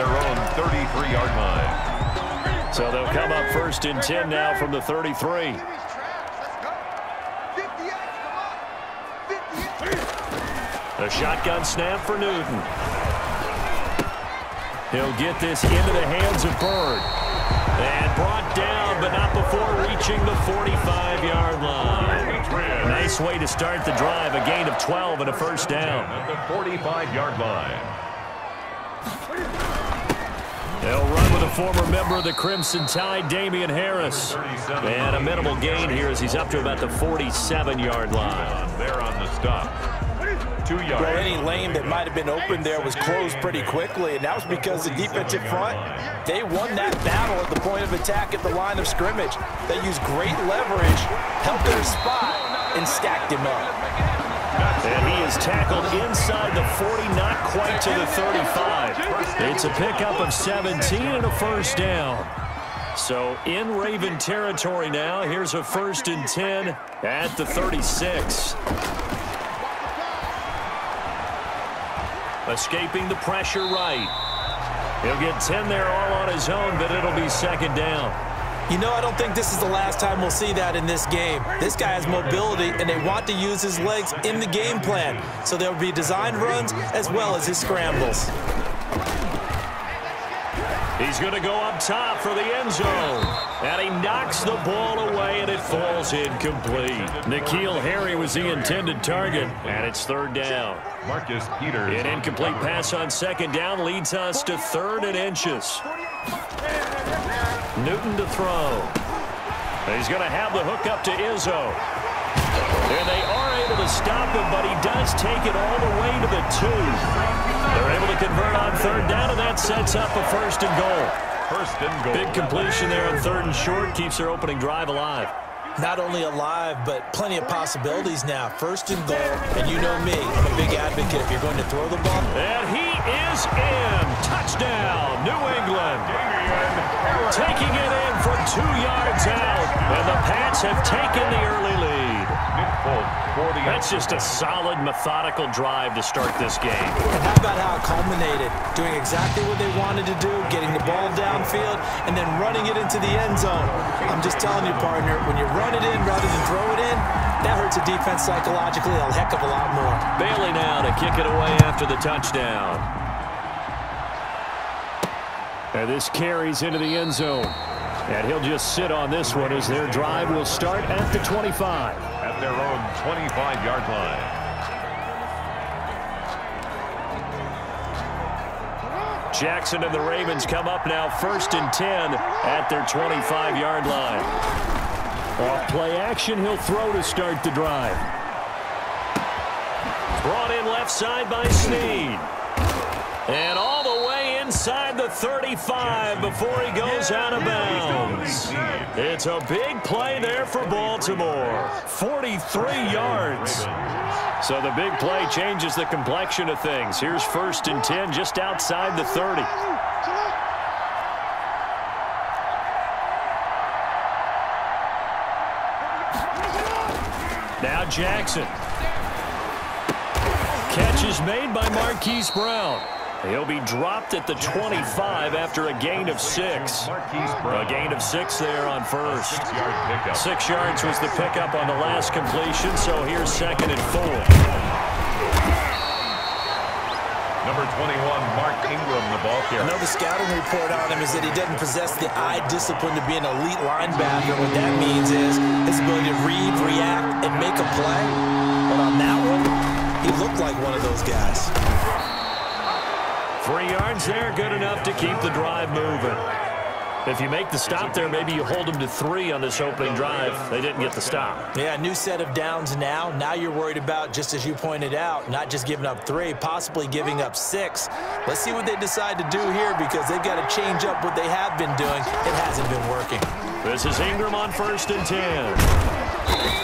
their own 33-yard line. So they'll come up 1st and 10 now from the 33. A shotgun snap for Newton. He'll get this into the hands of Bird. And brought down, but not before reaching the 45-yard line. Nice way to start the drive. A gain of 12 and a first down. At the 45-yard line. They'll run with a former member of the Crimson Tide, Damian Harris. And a minimal gain here as he's up to about the 47-yard line. There on the stop. 2 yards. Well, any lane that might have been open there was closed pretty quickly, and that was because the defensive front, they won that battle at the point of attack at the line of scrimmage. They used great leverage, helped their spot, and stacked him up. And he is tackled inside the 40, not quite to the 35. It's a pickup of 17 and a first down. So in Raven territory now. Here's a 1st and 10 at the 36. Escaping the pressure right. He'll get 10 there all on his own, but it'll be 2nd down. You know, I don't think this is the last time we'll see that in this game. This guy has mobility, and they want to use his legs in the game plan. So there'll be design runs as well as his scrambles. He's going to go up top for the end zone. And he knocks the ball away, and it falls incomplete. N'Keal Harry was the intended target, and it's 3rd down. Marcus Peters. An incomplete pass on 2nd down leads us to 3rd and inches. Newton to throw. He's going to have the hook up to Izzo. And they are able to stop him, but he does take it all the way to the 2. They're able to convert on 3rd down, and that sets up a 1st and goal. 1st and goal. Big completion there on 3rd and short. Keeps their opening drive alive. Not only alive, but plenty of possibilities now. 1st and goal, and you know me, I'm a big advocate if you're going to throw the ball. And he is in. Touchdown, New England. Taking it in from 2 yards out. And the Pats have taken the early lead. That's just a solid, methodical drive to start this game. And how about how it culminated? Doing exactly what they wanted to do, getting the ball downfield, and then running it into the end zone. I'm just telling you, partner, when you run it in rather than throw it in, that hurts a defense psychologically a heck of a lot more. Bailey now to kick it away after the touchdown. And this carries into the end zone. And he'll just sit on this one as their drive will start at the 25. At their own 25-yard line. Jackson and the Ravens come up now 1st and 10 at their 25-yard line. Off play action, he'll throw to start the drive. Brought in left side by Snead. And all the way inside the 35 before he goes out of bounds. It's a big play there for Baltimore. 43 yards. So the big play changes the complexion of things. Here's 1st and 10 just outside the 30. Now Jackson. Catch is made by Marquise Brown. He'll be dropped at the 25 after a gain of 6. A gain of 6 there on 1st. 6 yards was the pickup on the last completion, so here's 2nd and 4. Number 21, Mark Ingram, the ball carrier. I know the scouting report on him is that he doesn't possess the eye discipline to be an elite linebacker. What that means is his ability to read, react, and make a play. But on that one, he looked like one of those guys. 3 yards there, good enough to keep the drive moving. If you make the stop there, maybe you hold them to 3 on this opening drive. They didn't get the stop. Yeah, new set of downs now. Now you're worried about, just as you pointed out, not just giving up 3, possibly giving up 6. Let's see what they decide to do here because they've got to change up what they have been doing. It hasn't been working. This is Ingram on 1st and 10.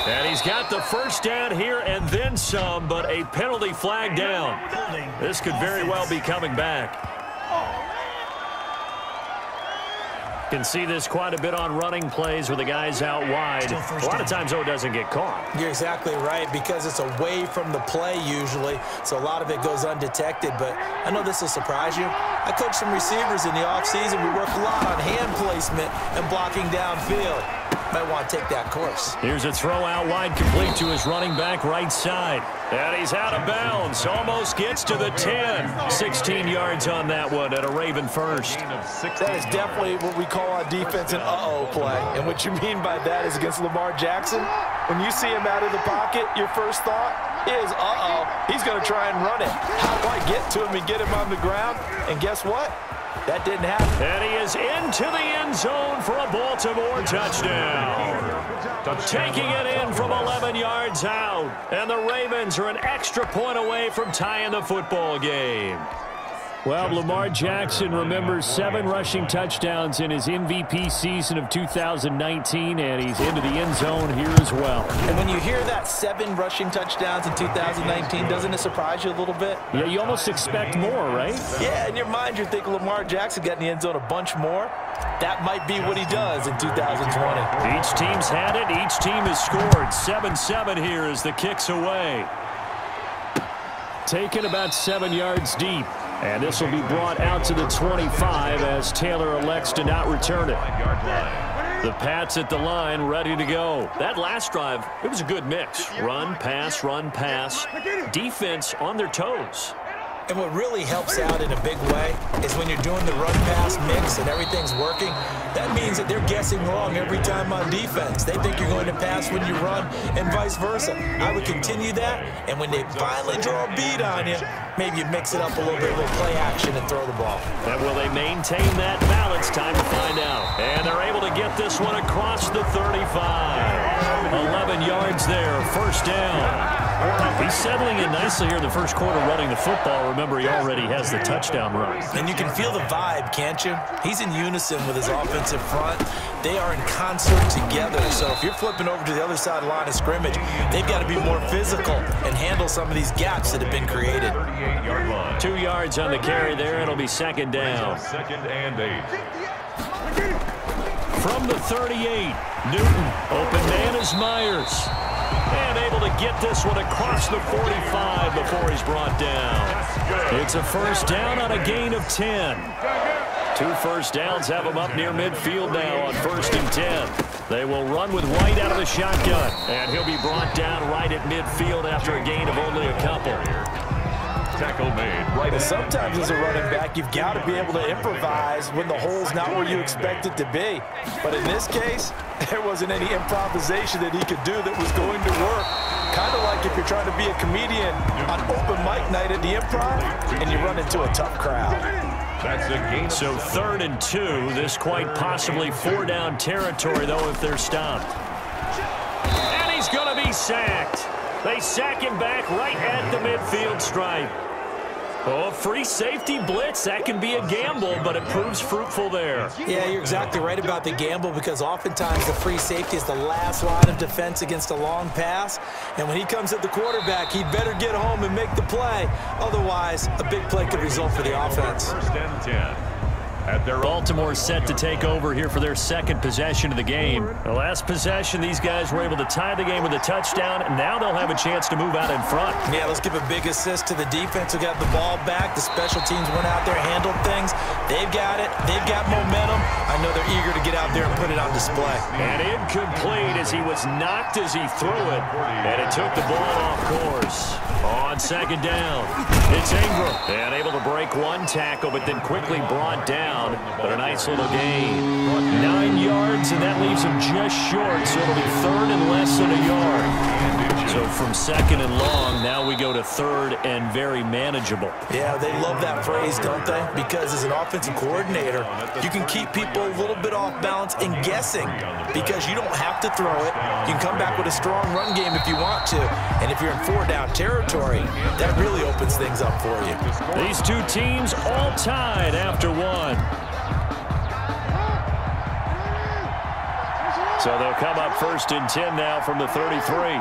And he's got the first down here and then some, but a penalty flag down. This could very well be coming back. Can see this quite a bit on running plays where the guy's out wide. A lot of times, though, it doesn't get caught. You're exactly right because it's away from the play usually, so a lot of it goes undetected. But I know this will surprise you. I coach some receivers in the offseason. We work a lot on hand placement and blocking downfield. Might want to take that course. Here's a throw out wide, complete to his running back right side. And he's out of bounds. Almost gets to the 10. 16 yards on that one at a Raven first. That is definitely what we call on defense an uh-oh play. And what you mean by that is against Lamar Jackson, when you see him out of the pocket, your first thought is, uh-oh, he's going to try and run it. How do I get to him and get him on the ground? And guess what? That didn't happen. And he is into the end zone for a Baltimore touchdown. Taking it in from 11 yards out. And the Ravens are an extra point away from tying the football game. Well, Lamar Jackson remembers 7 rushing touchdowns in his MVP season of 2019, and he's into the end zone here as well. And when you hear that 7 rushing touchdowns in 2019, doesn't it surprise you a little bit? Yeah, you almost expect more, right? Yeah, in your mind, you're thinking Lamar Jackson got in the end zone a bunch more. That might be what he does in 2020. Each team's had it. Each team has scored. 7-7 here as the kick's away. Taken about 7 yards deep. And this will be brought out to the 25 as Taylor elects to not return it. The Pats at the line, ready to go. That last drive, it was a good mix. Run, pass, defense on their toes. And what really helps out in a big way is when you're doing the run-pass mix and everything's working, that means that they're guessing wrong every time on defense. They think you're going to pass when you run and vice versa. I would continue that, and when they finally draw a beat on you, maybe you mix it up a little bit, a little play action and throw the ball. And will they maintain that balance? Time to find out. And they're able to get this one across the 35. 11 yards there, first down. He's settling in nicely here in the first quarter running the football. Remember, he already has the touchdown run. And you can feel the vibe, can't you? He's in unison with his offensive front. They are in concert together. So if you're flipping over to the other side of the line of scrimmage, they've got to be more physical and handle some of these gaps that have been created. 2 yards on the carry there. It'll be second down. Second and 8. From the 38, Newton. Open man is Myers. And able to get this one across the 45 before he's brought down. It's a first down on a gain of 10. 2 first downs have him up near midfield now on 1st and 10. They will run with White out of the shotgun. And he'll be brought down right at midfield after a gain of only a couple. Tackle made. Right. And sometimes as a running back, you've got to be able to improvise when the hole's not where you expect it to be. But in this case, there wasn't any improvisation that he could do that was going to work. Kind of like if you're trying to be a comedian on open mic night at the Improv and you run into a tough crowd. That's a gain. So 3rd and 2. This quite possibly 4-down territory, though, if they're stopped. And he's going to be sacked. They sack him back right at the midfield stripe. Oh, free safety blitz. That can be a gamble, but it proves fruitful there. Yeah, you're exactly right about the gamble because oftentimes the free safety is the last line of defense against a long pass. And when he comes at the quarterback, he'd better get home and make the play. Otherwise, a big play could result for the offense. 1st and 10. Baltimore set to take over here for their second possession of the game. The last possession, these guys were able to tie the game with a touchdown, and now they'll have a chance to move out in front. Yeah, let's give a big assist to the defense who got the ball back. The special teams went out there, handled things. They've got it. They've got momentum. I know they're eager to get out there and put it on display. And incomplete as he was knocked as he threw it, and it took the ball off course. On 2nd down, it's Ingram. And able to break 1 tackle, but then quickly brought down. But a nice little gain. 9 yards, and that leaves him just short, so it'll be 3rd and less than a yard. So from 2nd and long, now we go to 3rd and very manageable. Yeah, they love that phrase, don't they? Because as an offensive coordinator, you can keep people a little bit off balance and guessing because you don't have to throw it. You can come back with a strong run game if you want to. And if you're in 4-down territory, that really opens things up for you. These 2 teams all tied after 1. So they'll come up 1st and 10 now from the 33.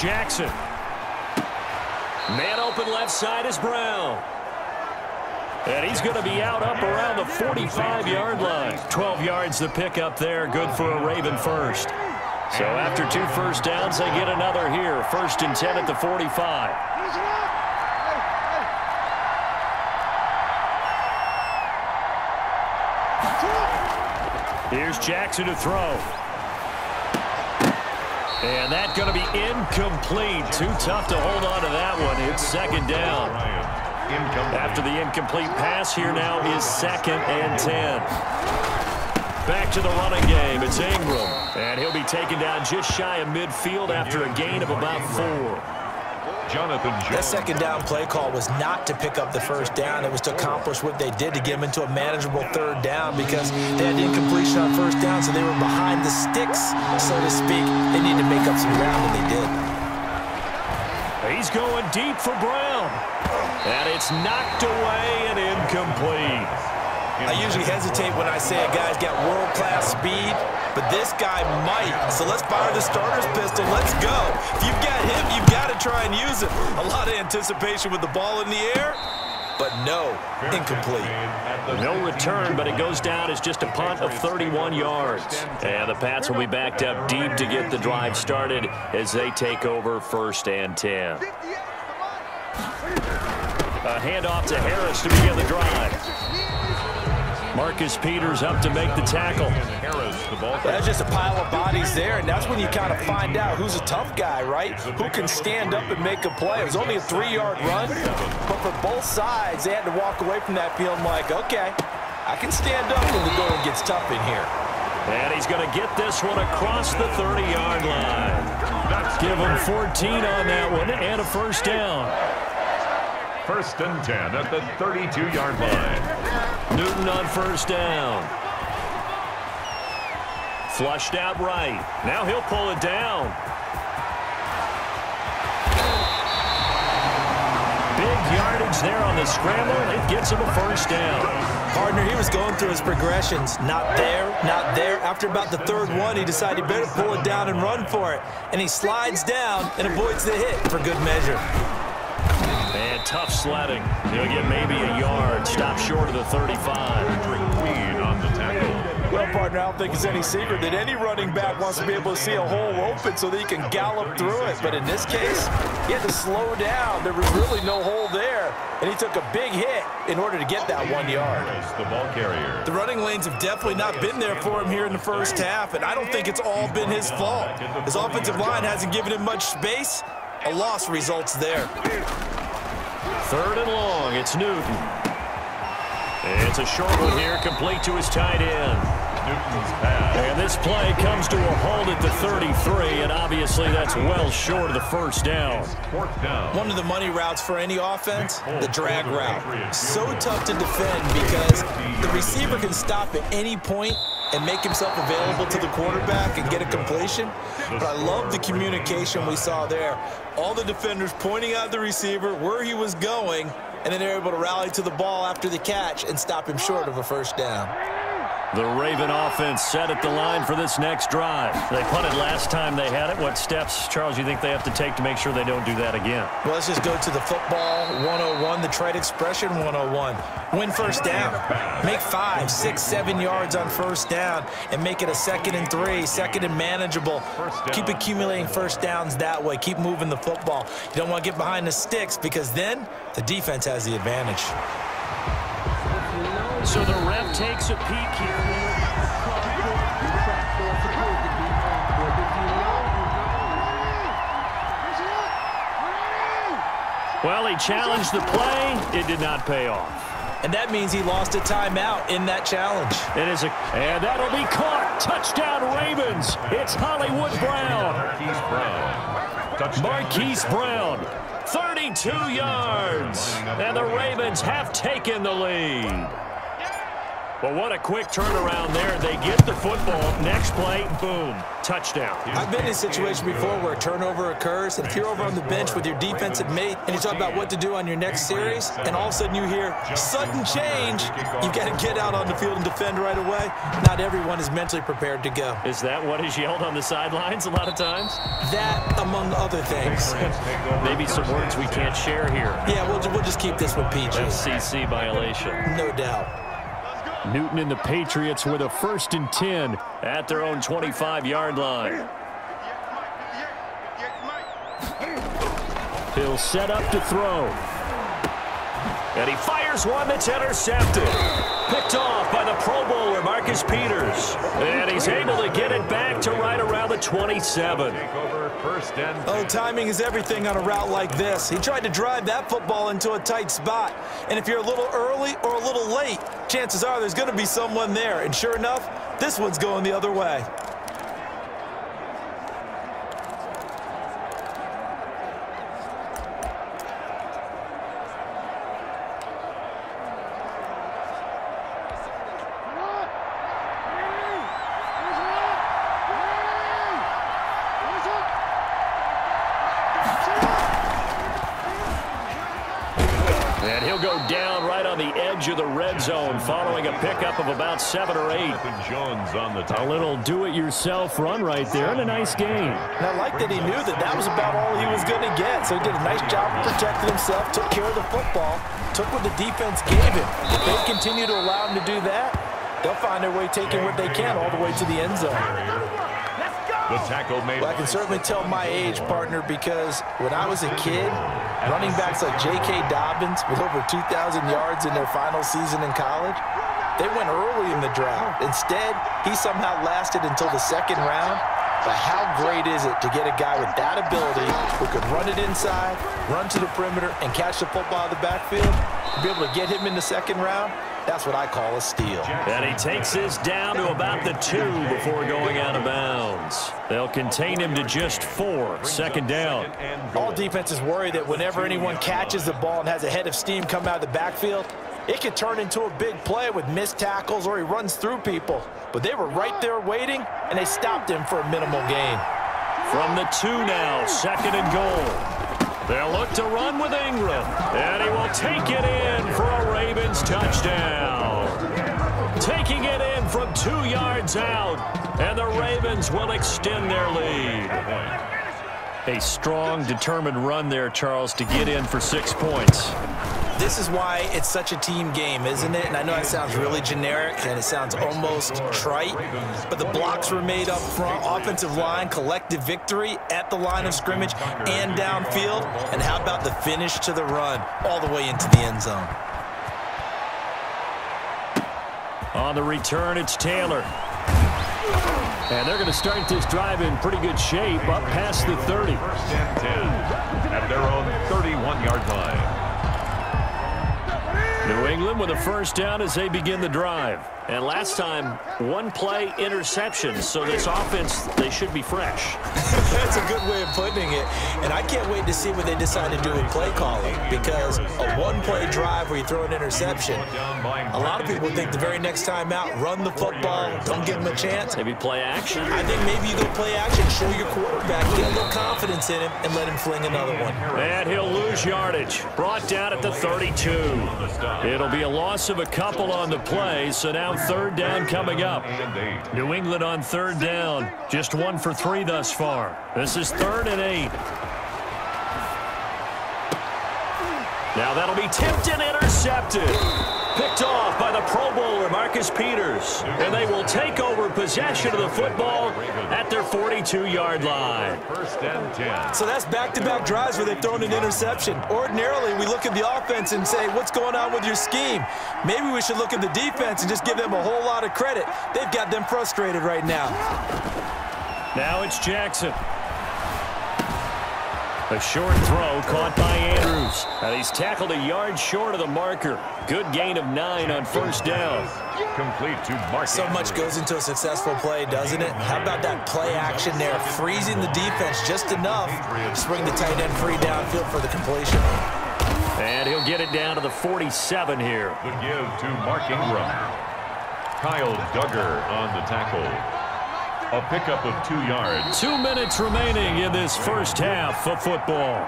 Jackson. Man open left side is Brown. And he's going to be out up around the 45-yard line. 12 yards the pickup there. Good for a Raven first. So after 2 first downs, they get another here. 1st and 10 at the 45. Here's Jackson to throw. And that's going to be incomplete. Too tough to hold on to that one. It's 2nd down. After the incomplete pass, here now is 2nd and 10. Back to the running game. It's Ingram. And he'll be taken down just shy of midfield after a gain of about 4. That 2nd down play call was not to pick up the 1st down. It was to accomplish what they did to get them into a manageable 3rd down because they had incompletion on 1st down, so they were behind the sticks, so to speak. They needed to make up some ground, and they did. He's going deep for Brown. And it's knocked away and incomplete. I usually hesitate when I say a guy's got world-class speed, but this guy might. So let's fire the starter's pistol. Let's go. If you've got him, you've got to try and use it. A lot of anticipation with the ball in the air, but no, incomplete. No return, but it goes down as just a punt of 31 yards. And the Pats will be backed up deep to get the drive started as they take over 1st and 10. A handoff to Harris to begin the drive. Marcus Peters up to make the tackle. That's just a pile of bodies there, and that's when you kind of find out who's a tough guy, right? Who can stand up and make a play. It was only a 3-yard run, but for both sides, they had to walk away from that feeling like, okay, I can stand up when the going gets tough in here. And he's going to get this one across the 30-yard line. Give him 14 on that one and a 1st down. 1st and 10 at the 32-yard line. Newton on 1st down. Flushed out right. Now he'll pull it down. Big yardage there on the scramble. It gets him a 1st down. Partner, he was going through his progressions. Not there, not there. After about the 3rd one, he decided he better pull it down and run for it. And he slides down and avoids the hit for good measure. And tough sledding. He'll get maybe a yard. Stop short of the 35. Queen on the tackle. Well, partner, I don't think it's any secret that any running back wants to be able to see a hole open so that he can gallop through it. But in this case, he had to slow down. There was really no hole there, and he took a big hit in order to get that 1 yard. The ball carrier. The running lanes have definitely not been there for him here in the 1st half, and I don't think it's all been his fault. His offensive line hasn't given him much space. A loss results there. 3rd and long. It's Newton. It's a short one here, complete to his tight end. Newton's pass. And this play comes to a halt at the 33, and obviously that's well short of the 1st down. 4th down. One of the money routes for any offense, the drag route. So tough to defend because the receiver can stop at any point and make himself available to the quarterback and get a completion. But I love the communication we saw there. All the defenders pointing out the receiver, where he was going, and then they're able to rally to the ball after the catch and stop him short of a 1st down. The Raven offense set at the line for this next drive. They punted last time they had it. What steps, Charles, you think they have to take to make sure they don't do that again? Well, let's just go to the football 101, the trade expression 101. Win 1st down. Make 5, 6, 7 yards on 1st down and make it a 2nd and 3, 2nd and manageable. Keep accumulating 1st downs that way. Keep moving the football. You don't want to get behind the sticks because then the defense has the advantage. So the ref takes a peek here. Well, he challenged the play. It did not pay off. And that means he lost a timeout in that challenge. It is and that'll be caught. Touchdown Ravens. It's Hollywood Brown. Marquise Brown. 32 yards. And the Ravens have taken the lead. But what a quick turnaround there. They get the football. Next play, boom, touchdown. I've been in a situation before where a turnover occurs, and if you're over on the bench with your defensive mate and you talk about what to do on your next series, and all of a sudden you hear sudden change, you've got to get out on the field and defend right away. Not everyone is mentally prepared to go. Is that what is yelled on the sidelines a lot of times? That, among other things. Maybe some words we can't share here. Yeah, we'll just keep this with PG. FCC violation. No doubt. Newton and the Patriots with a 1st and 10 at their own 25-yard line. He'll set up to throw. And he fires one that's intercepted. Picked off by the Pro Bowler, Marcus Peters. And he's able to get it back to right around the 27. Oh, timing is everything on a route like this. He tried to drive that football into a tight spot. And if you're a little early or a little late, chances are there's going to be someone there. And sure enough, this one's going the other way. And he'll go down right on the edge of the red zone following a pickup of about 7 or 8. A little do-it-yourself run right there and a nice gain. And I like that he knew that that was about all he was going to get. So he did a nice job of protecting himself, took care of the football, took what the defense gave him. If they continue to allow him to do that, they'll find their way taking what they can all the way to the end zone. The tackle made. Well, I can certainly tell my age, partner, because when I was a kid, running backs like J.K. Dobbins with over 2,000 yards in their final season in college, they went early in the draft. Instead, he somehow lasted until the second round. But how great is it to get a guy with that ability who can run it inside, run to the perimeter, and catch the football out of the backfield? To be able to get him in the second round, that's what I call a steal. And he takes this down to about the 2 before going out of bounds. They'll contain him to just 4, second down. All defenses worry that whenever anyone catches the ball and has a head of steam come out of the backfield, it could turn into a big play with missed tackles or he runs through people. But they were right there waiting, and they stopped him for a minimal gain. From the 2 now, second and goal. They'll look to run with Ingram, and he will take it in for a Ravens touchdown. Taking it in from 2 yards out, and the Ravens will extend their lead. A strong, determined run there, Charles, to get in for 6 points. This is why it's such a team game, isn't it? And I know that sounds really generic and it sounds almost trite, but the blocks were made up front, offensive line, collective victory at the line of scrimmage and downfield. And how about the finish to the run all the way into the end zone? On the return, it's Taylor. And they're going to start this drive in pretty good shape, up past the 30. First and 10 at their own 31-yard line. New England with a first down as they begin the drive. And last time, 1-play interception. So this offense, they should be fresh. That's a good way of putting it. And I can't wait to see what they decide to do with play calling, because a 1-play drive where you throw an interception, a lot of people think the very next time out, run the football, don't give them a chance. Maybe play action. I think maybe you go play action, show your quarterback, get a little confidence in him, and let him fling another one. And he'll lose yardage. Brought down at the 32. It'll be a loss of a couple on the play, so now third down coming up. New England on third down. Just 1 for 3 thus far. This is 3rd and 8. Now that'll be tipped and intercepted. Picked off by the Pro Bowler, Marcus Peters. And they will take over possession of the football at their 42-yard line. First and 10. So that's back-to-back drives where they've thrown an interception. Ordinarily, we look at the offense and say, what's going on with your scheme? Maybe we should look at the defense and just give them a whole lot of credit. They've got them frustrated right now. Now it's Jackson. A short throw caught by Andrews. And he's tackled a yard short of the marker. Good gain of 9 on first down. Complete to Mark. So much goes into a successful play, doesn't it? How about that play action there, freezing the defense just enough to bring the tight end free downfield for the completion. And he'll get it down to the 47 here. The give to Mark Ingram. Kyle Duggar on the tackle. A pickup of 2 yards. 2 minutes remaining in this first half of football.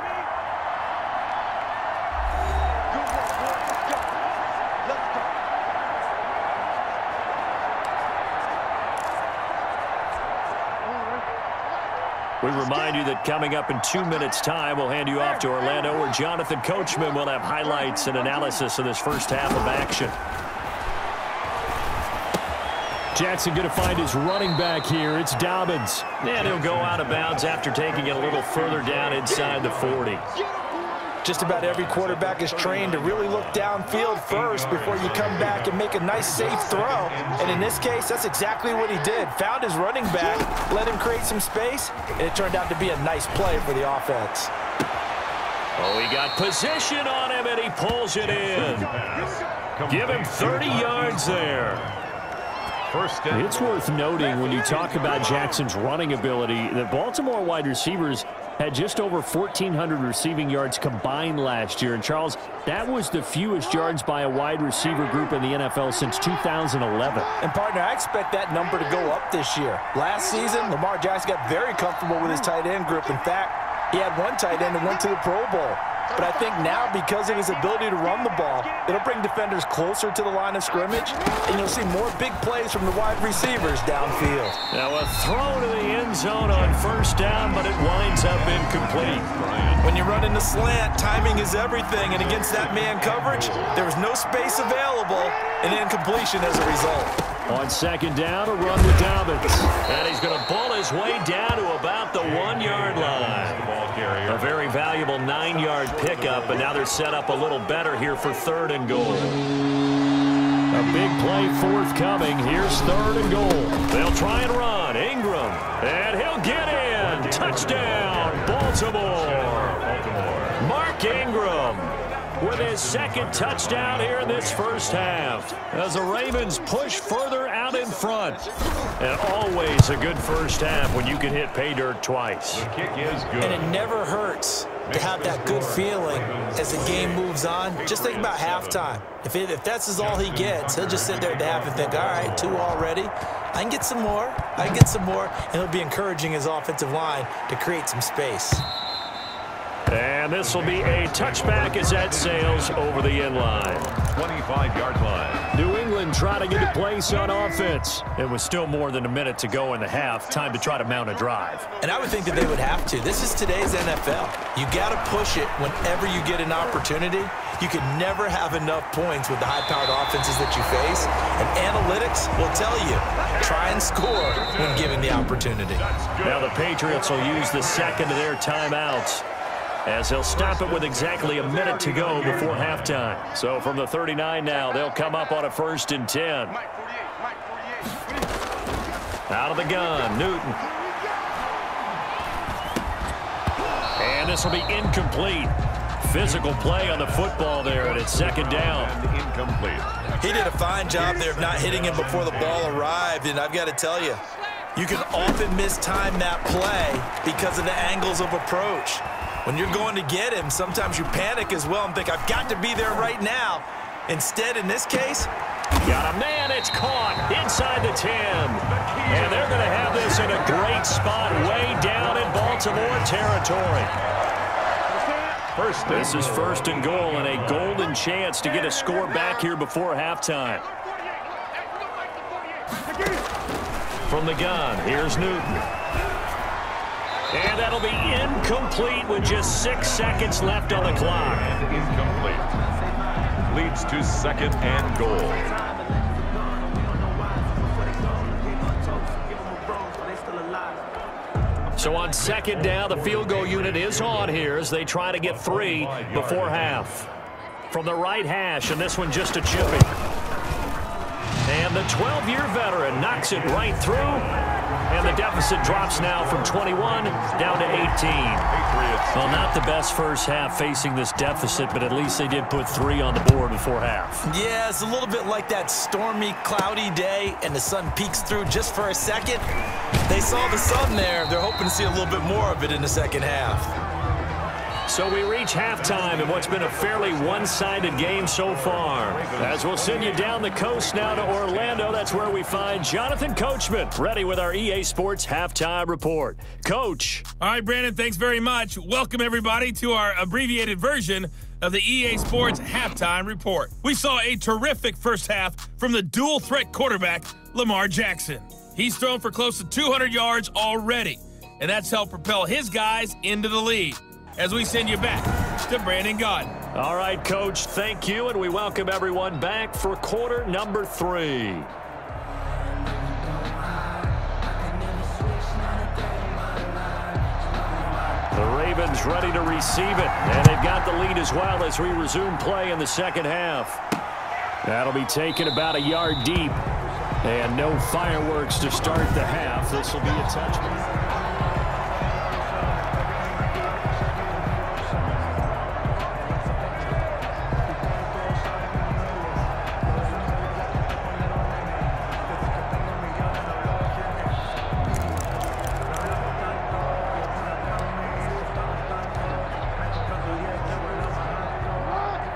We remind you that coming up in 2 minutes' time, we'll hand you off to Orlando, where Jonathan Coachman will have highlights and analysis of this first half of action. Jackson going to find his running back here. It's Dobbins. And he'll go out of bounds after taking it a little further down inside the 40. Just about every quarterback is trained to really look downfield first before you come back and make a nice, safe throw. And in this case, that's exactly what he did. Found his running back, let him create some space, and it turned out to be a nice play for the offense. Oh, he got position on him, and he pulls it in. Give him 30 yards there. It's worth noting when you talk about Jackson's running ability, the Baltimore wide receivers had just over 1,400 receiving yards combined last year. And, Charles, that was the fewest yards by a wide receiver group in the NFL since 2011. And, partner, I expect that number to go up this year. Last season, Lamar Jackson got very comfortable with his tight end group. In fact, he had one tight end that went to the Pro Bowl. But I think now, because of his ability to run the ball, it'll bring defenders closer to the line of scrimmage, and you'll see more big plays from the wide receivers downfield. Now a throw to the end zone on first down, but it winds up incomplete. When you run in the slant, timing is everything, and against that man coverage, there was no space available, and incompletion as a result. On second down, a run with Dobbins. And he's going to bull his way down to about the 1-yard line. A very valuable 9-yard pickup, but now they're set up a little better here for 3rd and goal. A big play forthcoming. Here's 3rd and goal. They'll try and run. Ingram. And he'll get in. Touchdown, Baltimore. Mark Ingram with his 2nd touchdown here in this first half, as the Ravens push further out in front. And always a good first half when you can hit pay dirt twice. The kick is good. And it never hurts to have that good feeling as the game moves on. Just think about halftime. If that's all he gets, he'll just sit there at the half and think, all right, 2 already. I can get some more. I can get some more. And he'll be encouraging his offensive line to create some space. And this will be a touchback as that sails over the end line. 25-yard line. New England trying to get a place on offense. It was still more than a minute to go in the half. Time to try to mount a drive. And I would think that they would have to. This is today's NFL. You got to push it whenever you get an opportunity. You can never have enough points with the high-powered offenses that you face. And analytics will tell you, try and score when given the opportunity. Now the Patriots will use the 2nd of their timeouts, as they'll stop it with exactly a minute to go before halftime. So from the 39 now, they'll come up on a 1st and 10. Out of the gun, Newton. And this will be incomplete. Physical play on the football there, and it's 2nd down. And incomplete. He did a fine job there of not hitting him before the ball arrived, and I've got to tell you, you can often mistime that play because of the angles of approach. When you're going to get him, sometimes you panic as well and think, I've got to be there right now. Instead, in this case, got a man. It's caught inside the 10. And they're going to have this in a great spot way down in Baltimore territory. This is 1st and goal, and a golden chance to get a score back here before halftime. From the gun, here's Newton. And that'll be incomplete with just 6 seconds left on the clock. And incomplete. Leads to 2nd and goal. So on 2nd down, the field goal unit is on here as they try to get 3 before half. From the right hash, and this one just a chipping. And the 12-year veteran knocks it right through. And the deficit drops now from 21 down to 18. Well, not the best first half facing this deficit, but at least they did put 3 on the board before half. Yeah, it's a little bit like that stormy, cloudy day, and the sun peeks through just for a second. They saw the sun there. They're hoping to see a little bit more of it in the second half. So we reach halftime in what's been a fairly one-sided game so far. As we'll send you down the coast now to Orlando, that's where we find Jonathan Coachman, ready with our EA Sports Halftime Report. Coach. All right, Brandon, thanks very much. Welcome, everybody, to our abbreviated version of the EA Sports Halftime Report. We saw a terrific first half from the dual-threat quarterback, Lamar Jackson. He's thrown for close to 200 yards already, and that's helped propel his guys into the lead. As we send you back to Brandon Gaudin. All right, Coach, thank you, and we welcome everyone back for quarter number 3. The Ravens ready to receive it. And they've got the lead as well as we resume play in the second half. That'll be taken about a yard deep. And no fireworks to start the half. This will be a touchback.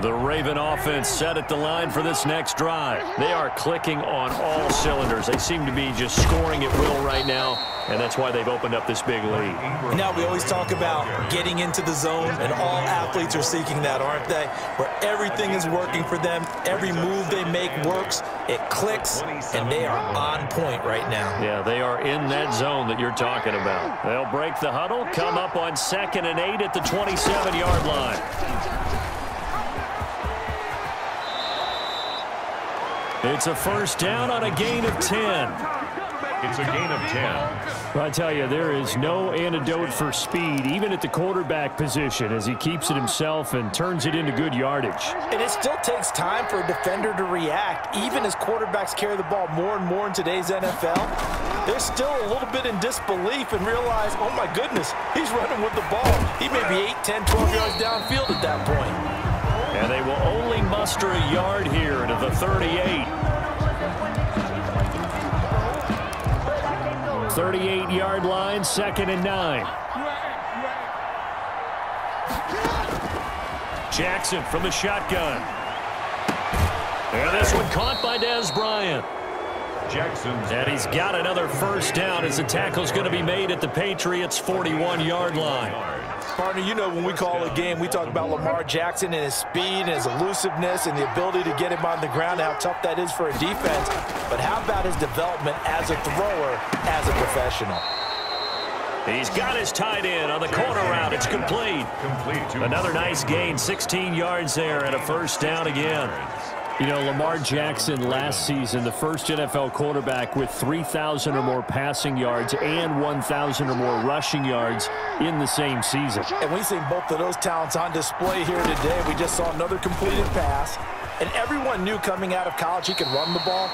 The Raven offense set at the line for this next drive. They are clicking on all cylinders. They seem to be just scoring at will right now, and that's why they've opened up this big lead. Now we always talk about getting into the zone, and all athletes are seeking that, aren't they? Where everything is working for them. Every move they make works. It clicks, and they are on point right now. Yeah, they are in that zone that you're talking about. They'll break the huddle, come up on 2nd and 8 at the 27-yard line. It's a first down on a gain of 10. It's a gain of 10. I tell you, there is no antidote for speed, even at the quarterback position, as he keeps it himself and turns it into good yardage. And it still takes time for a defender to react, even as quarterbacks carry the ball more and more in today's NFL. They're still a little bit in disbelief and realize, oh my goodness, he's running with the ball. He may be 8, 10, 12 yards downfield at that point. And they will only muster a yard here to the 38. 38-yard line, 2nd and 9. Jackson from the shotgun. And this one caught by Dez Bryant. And he's got another first down as the tackle's going to be made at the Patriots' 41-yard line. Partner, you know when we call a game, we talk about Lamar Jackson and his speed and his elusiveness and the ability to get him on the ground and how tough that is for a defense. But how about his development as a thrower, as a professional? He's got his tight end on the corner route. It's complete. Another nice gain, 16 yards there and a first down again. You know, Lamar Jackson last season, the first NFL quarterback with 3,000 or more passing yards and 1,000 or more rushing yards in the same season. And we've seen both of those talents on display here today. We just saw another completed pass. And everyone knew coming out of college he could run the ball.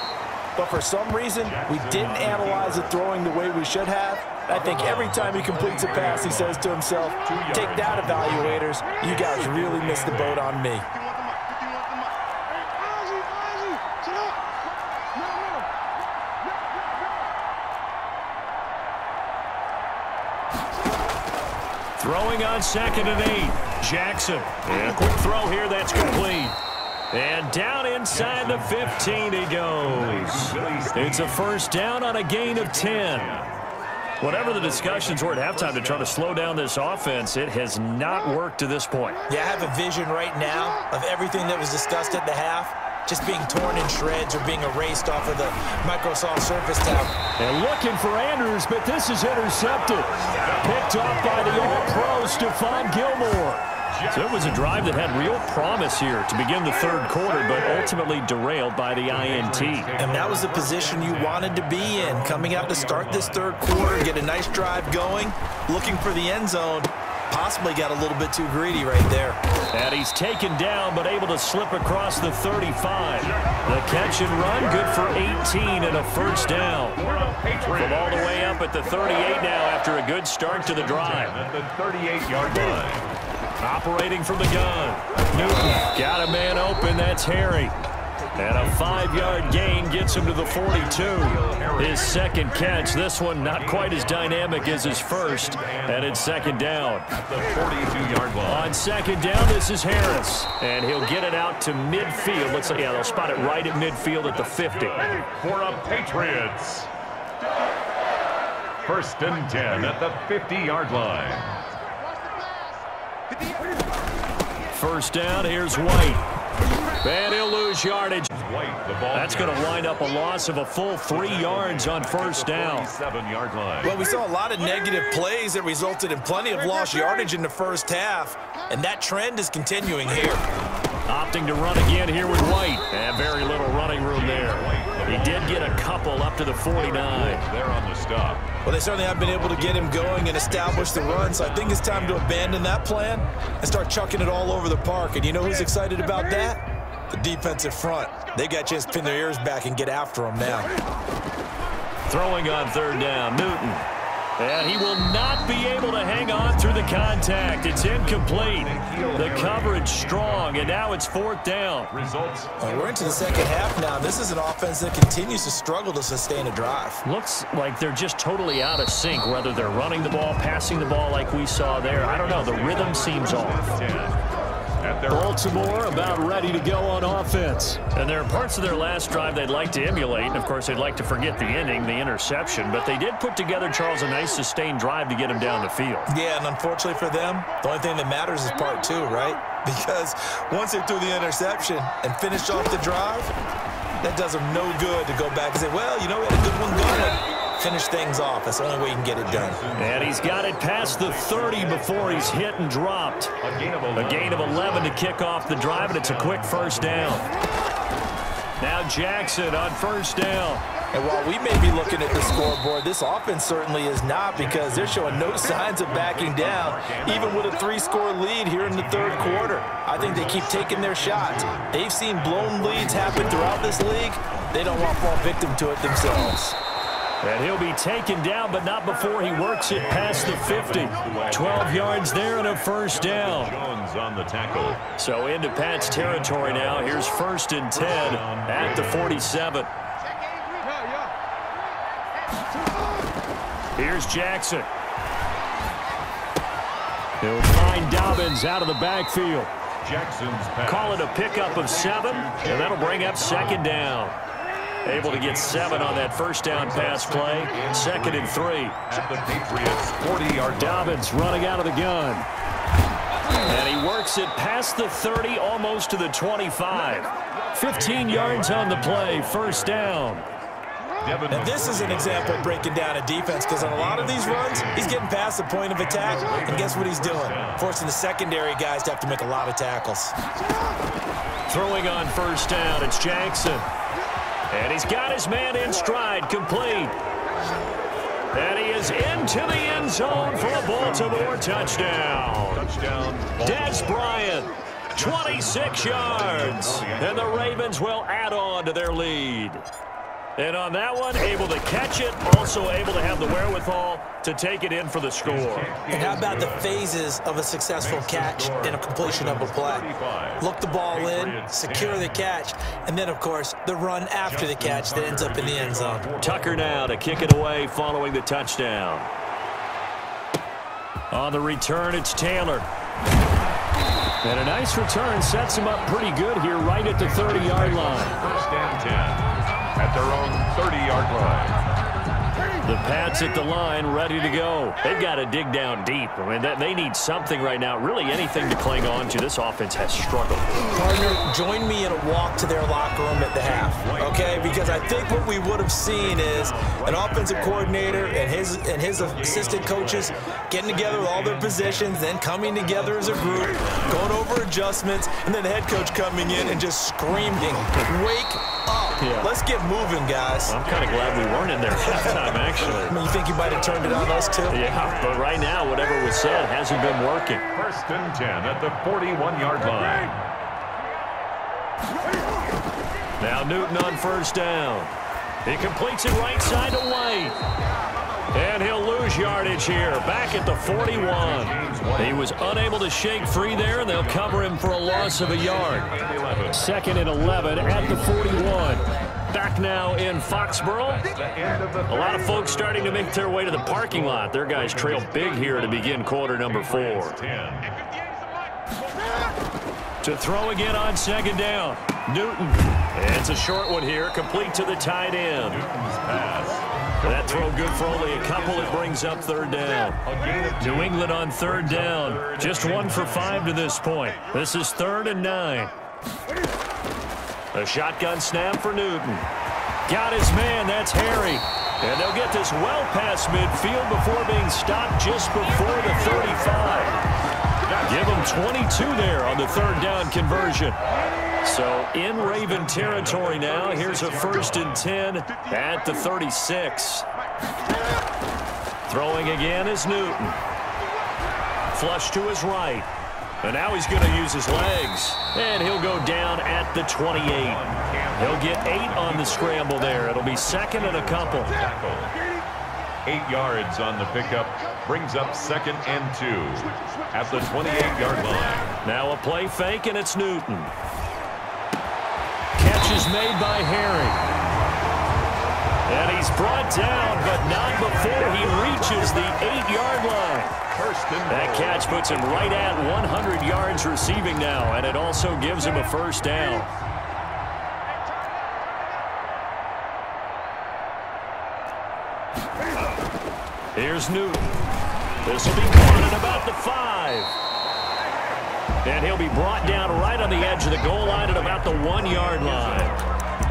But for some reason, we didn't analyze it throwing the way we should have. I think every time he completes a pass, he says to himself, take that, evaluators. You guys really missed the boat on me. Throwing on 2nd and 8. Jackson. And a quick throw here. That's complete. And down inside the 15 he goes. It's a first down on a gain of 10. Whatever the discussions were at halftime to try to slow down this offense, it has not worked to this point. Yeah, I have a vision right now of everything that was discussed at the half just being torn in shreds or being erased off of the Microsoft Surface tab. And looking for Andrews, but this is intercepted. Picked off by the All-Pro, Stephon Gilmore. So it was a drive that had real promise here to begin the third quarter, but ultimately derailed by the INT. And that was the position you wanted to be in, coming out to start this third quarter, get a nice drive going, looking for the end zone. Possibly got a little bit too greedy right there. And he's taken down, but able to slip across the 35. The catch and run, good for 18 and a first down. From all the way up at the 38 now after a good start to the drive. At the 38-yard line. Operating from the gun. Newton got a man open. That's Harry. And a 5-yard gain gets him to the 42. His second catch. This one not quite as dynamic as his first. And it's second down. At the 42-yard line. On second down, this is Harris. And he'll get it out to midfield. Looks like, yeah, they'll spot it right at midfield at the 50. For a Patriots. First and 10 at the 50-yard line. First down, here's White. And he'll lose yardage. That's going to wind up a loss of a full 3 yards on first down. Well, we saw a lot of negative plays that resulted in plenty of lost yardage in the first half, and that trend is continuing here. Opting to run again here with White. And very little running room there. He did get a couple up to the 49. They're on the stop. Well, they certainly have been able to get him going and establish the run, so I think it's time to abandon that plan and start chucking it all over the park. And you know who's excited about that? The defensive front. They got a chance to pin their ears back and get after him now. Throwing on third down, Newton. And he will not be able to hang on through the contact. It's incomplete. The coverage strong, and now it's fourth down. We're into the second half now. This is an offense that continues to struggle to sustain a drive. Looks like they're just totally out of sync, whether they're running the ball, passing the ball like we saw there. I don't know. The rhythm seems off. Baltimore about ready to go on offense. And there are parts of their last drive they'd like to emulate. And, of course, they'd like to forget the inning, the interception. But they did put together, Charles, a nice sustained drive to get him down the field. Yeah, and unfortunately for them, the only thing that matters is part 2, right? Because once they threw the interception and finished off the drive, that does them no good to go back and say, well, you know, we had a good one going. Finish things off. That's the only way you can get it done. And he's got it past the 30 before he's hit and dropped. A gain of 11 to kick off the drive, and it's a quick first down. Now Jackson on first down. And while we may be looking at the scoreboard, this offense certainly is not, because they're showing no signs of backing down, even with a 3-score lead here in the third quarter. I think they keep taking their shots. They've seen blown leads happen throughout this league. They don't want to fall victim to it themselves. And he'll be taken down, but not before he works it past the 50. 12 yards there and a first down. On the tackle. So into Pat's territory now. Here's first and 10 at the 47. Here's Jackson. He'll find Dobbins out of the backfield. Jackson's pass. Call it a pickup of 7, and that'll bring up second down. Able to get 7 on that first down pass play. Second and 3. At the Patriots 40-yard. Dobbins running out of the gun. And he works it past the 30, almost to the 25. 15 yards on the play, first down. And this is an example of breaking down a defense, because on a lot of these runs, he's getting past the point of attack, and guess what he's doing? Forcing the secondary guys to have to make a lot of tackles. Throwing on first down, it's Jackson. And he's got his man in stride, complete. And he is into the end zone for a Baltimore touchdown. Des Bryant, 26 yards. And the Ravens will add on to their lead. And on that one, able to catch it, also able to have the wherewithal to take it in for the score. And how about the phases of a successful catch and a completion of a play? Look the ball in, secure the catch, and then, of course, the run after the catch that ends up in the end zone. Tucker now to kick it away following the touchdown. On the return, it's Taylor. And a nice return sets him up pretty good here right at the 30-yard line. First and 10. At their own 30-yard line. The Pats at the line, ready to go. They've got to dig down deep. I mean, they need something right now, really anything to cling on to. This offense has struggled. Partner, join me in a walk to their locker room at the half, okay? Because I think what we would have seen is an offensive coordinator and his assistant coaches getting together with all their positions, then coming together as a group, going over adjustments, and then the head coach coming in and just screaming, "Wake up. Yeah. Let's get moving, guys." I'm kind of glad we weren't in there at halftime, actually. I mean, you think you might have turned it on us, too? Yeah, but right now, whatever was said hasn't been working. First and 10 at the 41-yard line. Now Newton on first down. He completes it right side to White. And he'll lose yardage here, back at the 41. He was unable to shake free there, and they'll cover him for a loss of a yard. Second and 11 at the 41. Back now in Foxborough. A lot of folks starting to make their way to the parking lot. Their guys trail big here to begin quarter number 4. To throw again on second down. Newton. And it's a short one here, complete to the tight end. That throw good for only a couple. It brings up third down. New England on third down. Just 1 for 5 to this point. This is 3rd and 9. A shotgun snap for Newton. Got his man, that's Harry. And they'll get this well past midfield before being stopped just before the 35. Give them 22 there on the third down conversion. So in Raven territory now. Here's a 1st and 10 at the 36. Throwing again is Newton. Flush to his right. And now he's going to use his legs. And he'll go down at the 28. He'll get 8 on the scramble there. It'll be 2nd and a couple. 8 yards on the pickup. Brings up 2nd and 2 at the 28-yard line. Now a play fake, and it's Newton. Catch is made by Harry. And he's brought down, but not before he reaches the 8-yard line. That catch puts him right at 100 yards receiving now, and it also gives him a 1st down. Here's Newton. This will be caught at about the 5. And he'll be brought down right on the edge of the goal line at about the 1-yard line.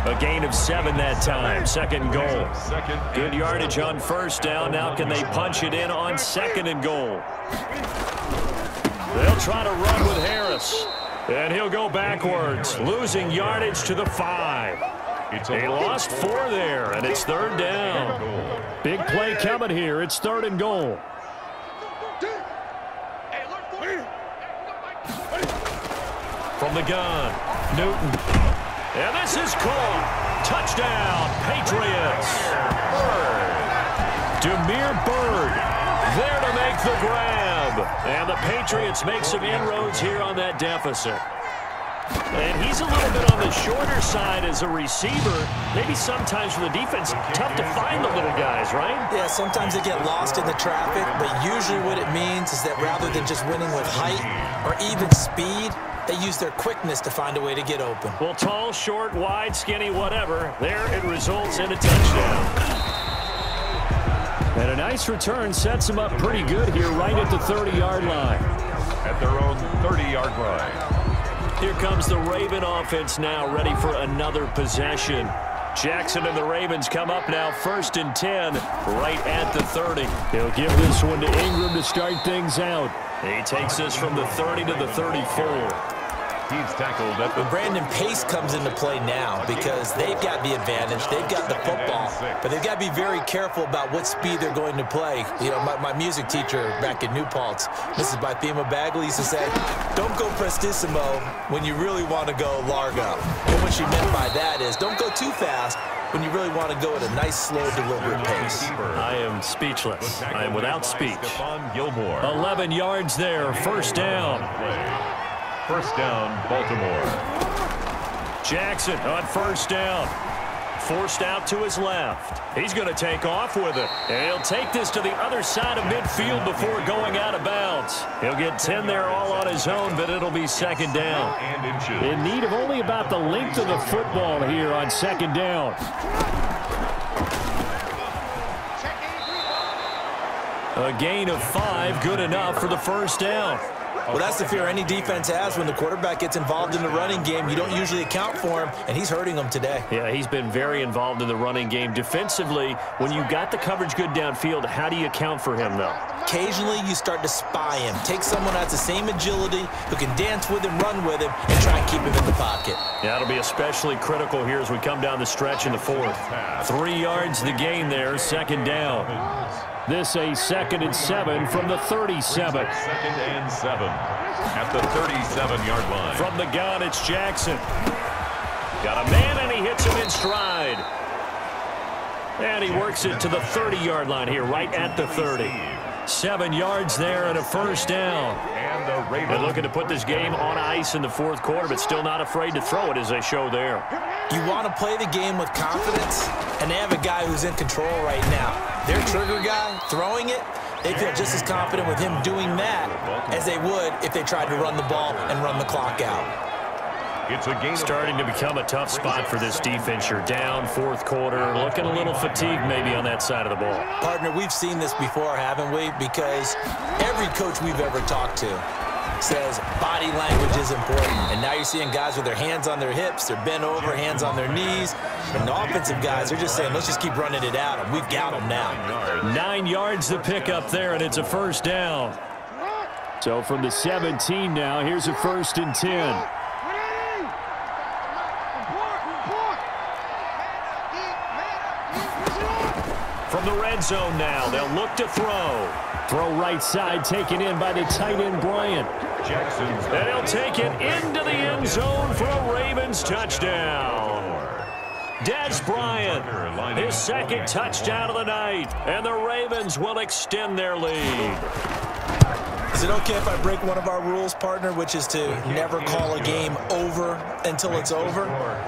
A gain of 7 that time. 2nd and goal. Good yardage on 1st down. Now can they punch it in on 2nd and goal? They'll try to run with Harris. And he'll go backwards, losing yardage to the 5. They lost 4 there, and it's 3rd down. Big play coming here. It's 3rd and goal. From the gun, Newton. And this is caught. Touchdown, Patriots. Demir Bird there to make the grab. And the Patriots make some inroads here on that deficit. And he's a little bit on the shorter side as a receiver. Maybe sometimes for the defense, tough to find the little guys, right? Yeah, sometimes they get lost in the traffic, but usually what it means is that rather than just winning with height or even speed, they use their quickness to find a way to get open. Well, tall, short, wide, skinny, whatever, there it results in a touchdown. And a nice return sets them up pretty good here right at the 30-yard line. At their own 30-yard line. Here comes the Raven offense now, ready for another possession. Jackson and the Ravens come up now 1st and 10 right at the 30. He'll give this one to Ingram to start things out. He takes this from the 30 to the 34. He's tackled at the... Brandon Pace comes into play now because they've got the advantage. They've got the football, but they've got to be very careful about what speed they're going to play. You know, my music teacher back in New Paltz, Mrs. Bythema Bagley, used to say, don't go prestissimo when you really want to go largo. And what she meant by that is don't go too fast when you really want to go at a nice, slow, deliberate pace. I am speechless. I am without speech. 11 yards there, 1st down. 1st down, Baltimore. Jackson on 1st down. Forced out to his left. He's going to take off with it. And he'll take this to the other side of midfield before going out of bounds. He'll get 10 there all on his own, but it'll be 2nd down. In need of only about the length of the football here on 2nd down. A gain of 5, good enough for the 1st down. Well, that's the fear any defense has when the quarterback gets involved in the running game. You don't usually account for him, and he's hurting them today. Yeah, he's been very involved in the running game. Defensively, when you got the coverage good downfield, how do you account for him, though? Occasionally, you start to spy him. Take someone who has the same agility, who can dance with him, run with him, and try and keep him in the pocket. Yeah, it'll be especially critical here as we come down the stretch in the 4th. 3 yards the gain there, 2nd down. This a 2nd and 7 from the 37. 2nd and 7 at the 37-yard line. From the gun, it's Jackson. Got a man, and he hits him in stride. And he works it to the 30-yard line here, right at the 30. 7 yards there and a 1st down. And the Ravens. They're looking to put this game on ice in the 4th quarter, but still not afraid to throw it as they show there. You want to play the game with confidence, and they have a guy who's in control right now. Their trigger guy, throwing it, they feel just as confident with him doing that as they would if they tried to run the ball and run the clock out. It's a game starting to become a tough spot for this defense. You're down 4th quarter, looking a little fatigued maybe on that side of the ball. Partner, we've seen this before, haven't we? Because every coach we've ever talked to, says body language is important. And now you're seeing guys with their hands on their hips, they're bent over, hands on their knees. And the offensive guys, they're just saying, let's just keep running it at them. We've got them now. 9 yards to pick up there, and it's a first down. So from the 17 now, here's a 1st and 10. From the red zone now, they'll look to throw. Throw right side, taken in by the tight end, Bryant. And he'll take it into the end zone for a Ravens touchdown. Des Bryant, his 2nd touchdown of the night, and the Ravens will extend their lead. Is it okay if I break one of our rules, partner, which is to never call a game over until it's over?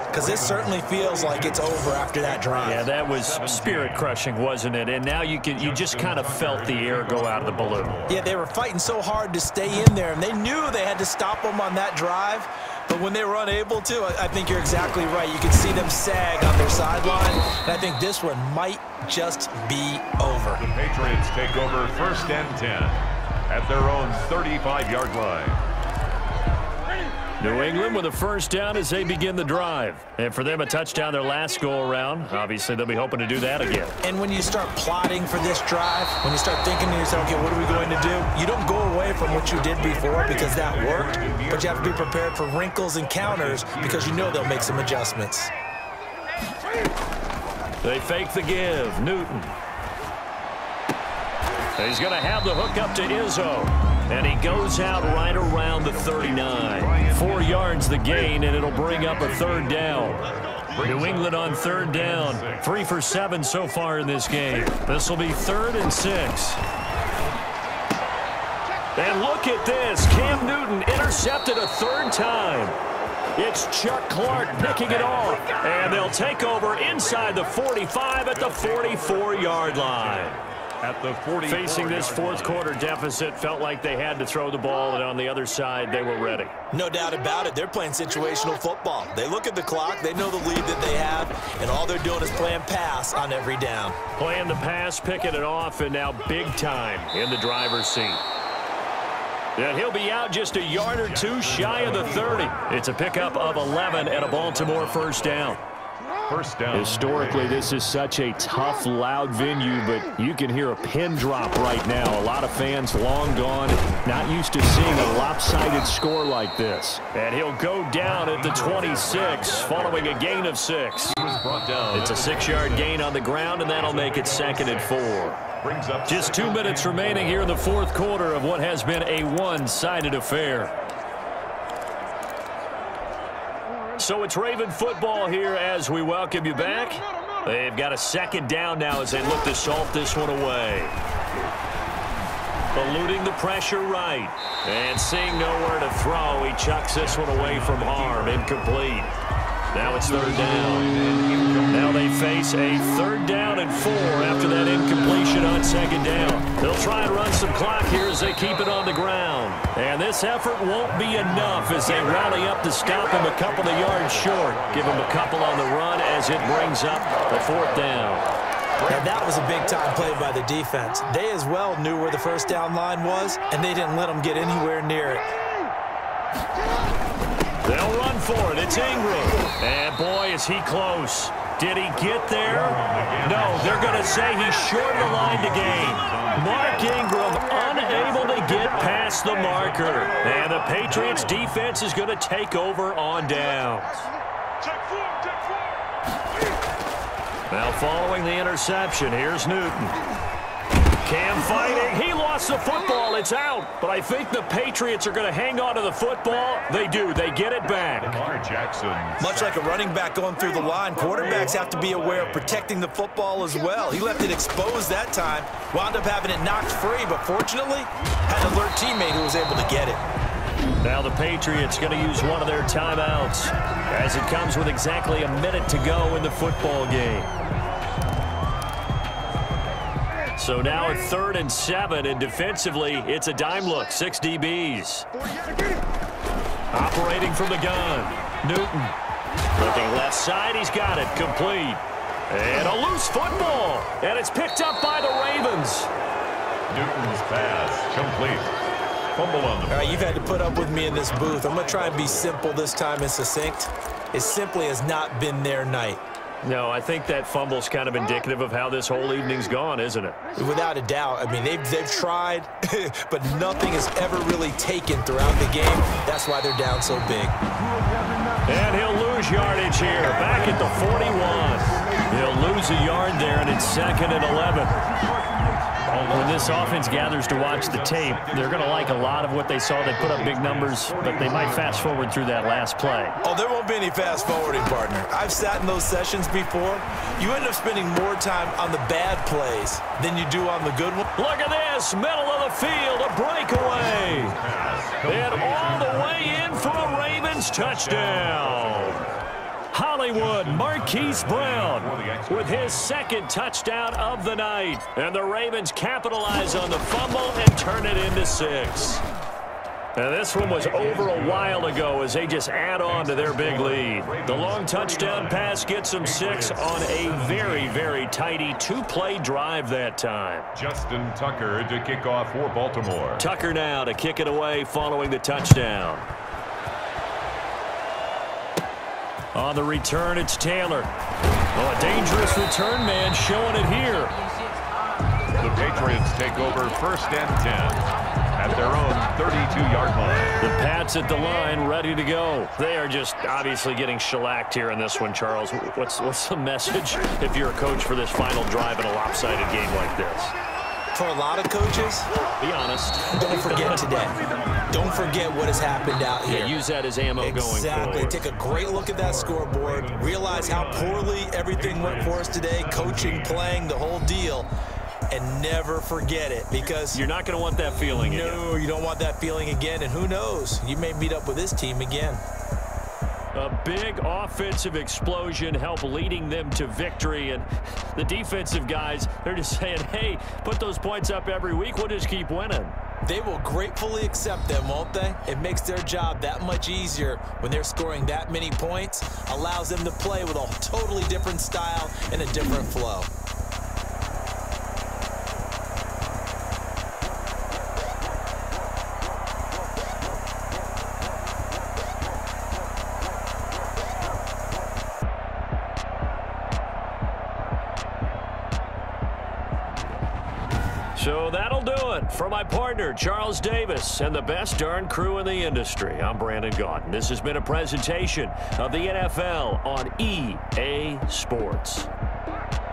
Because this certainly feels like it's over after that drive. Yeah, that was spirit-crushing, wasn't it? And now you just kind of felt the air go out of the balloon. Yeah, they were fighting so hard to stay in there, and they knew they had to stop them on that drive. But when they were unable to, I think you're exactly right. You could see them sag on their sideline, and I think this one might just be over. The Patriots take over 1st and 10. At their own 35-yard line. New England with a first down as they begin the drive. And for them, a touchdown their last go-around. Obviously, they'll be hoping to do that again. And when you start plotting for this drive, when you start thinking to yourself, okay, what are we going to do? You don't go away from what you did before because that worked, but you have to be prepared for wrinkles and counters because you know they'll make some adjustments. They fake the give. Newton. He's going to have the hook up to Izzo. And he goes out right around the 39. 4 yards the gain, and it'll bring up a 3rd down. New England on 3rd down. 3 for 7 so far in this game. This will be 3rd and 6. And look at this. Cam Newton intercepted a 3rd time. It's Chuck Clark picking it off. And they'll take over inside the 45 at the 44-yard line. At the 40. Facing this 4th quarter deficit, felt like they had to throw the ball, and on the other side, they were ready. No doubt about it. They're playing situational football. They look at the clock, they know the lead that they have, and all they're doing is playing pass on every down. Playing the pass, picking it off, and now big time in the driver's seat. And he'll be out just a yard or two shy of the 30. It's a pickup of 11 and a Baltimore first down. First down. Historically, this is such a tough, loud venue, but you can hear a pin drop right now. A lot of fans long gone, not used to seeing a lopsided score like this. And he'll go down at the 26, following a gain of 6. It's a 6-yard gain on the ground, and that'll make it 2nd and 4. Just 2 minutes remaining here in the 4th quarter of what has been a one-sided affair. So it's Raven football here as we welcome you back. They've got a 2nd down now as they look to salt this one away. Eluding the pressure right. And seeing nowhere to throw, he chucks this one away from harm. Incomplete. Now it's 3rd down. Now they face a 3rd down and 4 after that incompletion on 2nd down. They'll try and run some clock here as they keep it on the ground. And this effort won't be enough as they rally up to stop him a couple of yards short. Give him a couple on the run as it brings up the 4th down. Now that was a big-time play by the defense. They as well knew where the first down line was, and they didn't let them get anywhere near it. They'll run for it. It's Ingram. And, boy, is he close. Did he get there? No, they're going to say he's short of the line to gain. Mark Ingram unable to get past the marker. And the Patriots defense is going to take over on downs. Now following the interception, here's Newton. Cam fighting. He lost the football. It's out. But I think the Patriots are going to hang on to the football. They do. They get it back. Much like a running back going through the line, quarterbacks have to be aware of protecting the football as well. He left it exposed that time. Wound up having it knocked free, but fortunately, had an alert teammate who was able to get it. Now the Patriots going to use one of their timeouts as it comes with exactly a minute to go in the football game. So now it's 3rd and 7, and defensively, it's a dime look. 6 DBs. Operating from the gun. Newton. Looking left side, he's got it. Complete. And a loose football. And it's picked up by the Ravens. Newton's pass complete. Fumble on the play. All right, you've had to put up with me in this booth. I'm going to try and be simple this time and succinct. It simply has not been their night. No, I think that fumble's kind of indicative of how this whole evening's gone, isn't it? Without a doubt. I mean, they've tried, but nothing has ever really taken throughout the game. That's why they're down so big. And he'll lose yardage here, back at the 41. He'll lose a yard there, and it's 2nd and 11. When this offense gathers to watch the tape, they're going to like a lot of what they saw. They put up big numbers, but they might fast forward through that last play. Oh, there won't be any fast forwarding, partner. I've sat in those sessions before. You end up spending more time on the bad plays than you do on the good ones. Look at this, middle of the field, a breakaway. And all the way in for a Ravens touchdown. Hollywood Marquise Brown with his 2nd touchdown of the night. And the Ravens capitalize on the fumble and turn it into 6. And this one was over a while ago as they just add on to their big lead. The long touchdown pass gets them 6 on a very, very tidy 2-play drive that time. Justin Tucker to kick off for Baltimore. Tucker now to kick it away following the touchdown. On the return, it's Taylor. Oh, a dangerous return man showing it here. The Patriots take over 1st and 10 at their own 32-yard line. The Pats at the line, ready to go. They are just obviously getting shellacked here in this one, Charles. What's the message if you're a coach for this final drive in a lopsided game like this? For a lot of coaches, be honest. Don't forget today. Don't forget what has happened out here. Yeah, use that as ammo going forward. Exactly. Take a great look at that scoreboard. Realize how poorly everything went for us today. Coaching, playing, the whole deal. And never forget it, because you're not going to want that feeling again. No, you don't want that feeling again. And who knows? You may meet up with this team again. A big offensive explosion helped leading them to victory. And the defensive guys, they're just saying, hey, put those points up every week. We'll just keep winning. They will gratefully accept them, won't they? It makes their job that much easier when they're scoring that many points. Allows them to play with a totally different style and a different flow. So that'll do it for my partner, Charles Davis, and the best darn crew in the industry. I'm Brandon Gaudin. This has been a presentation of the NFL on EA Sports.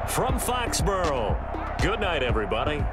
From Foxborough, good night, everybody.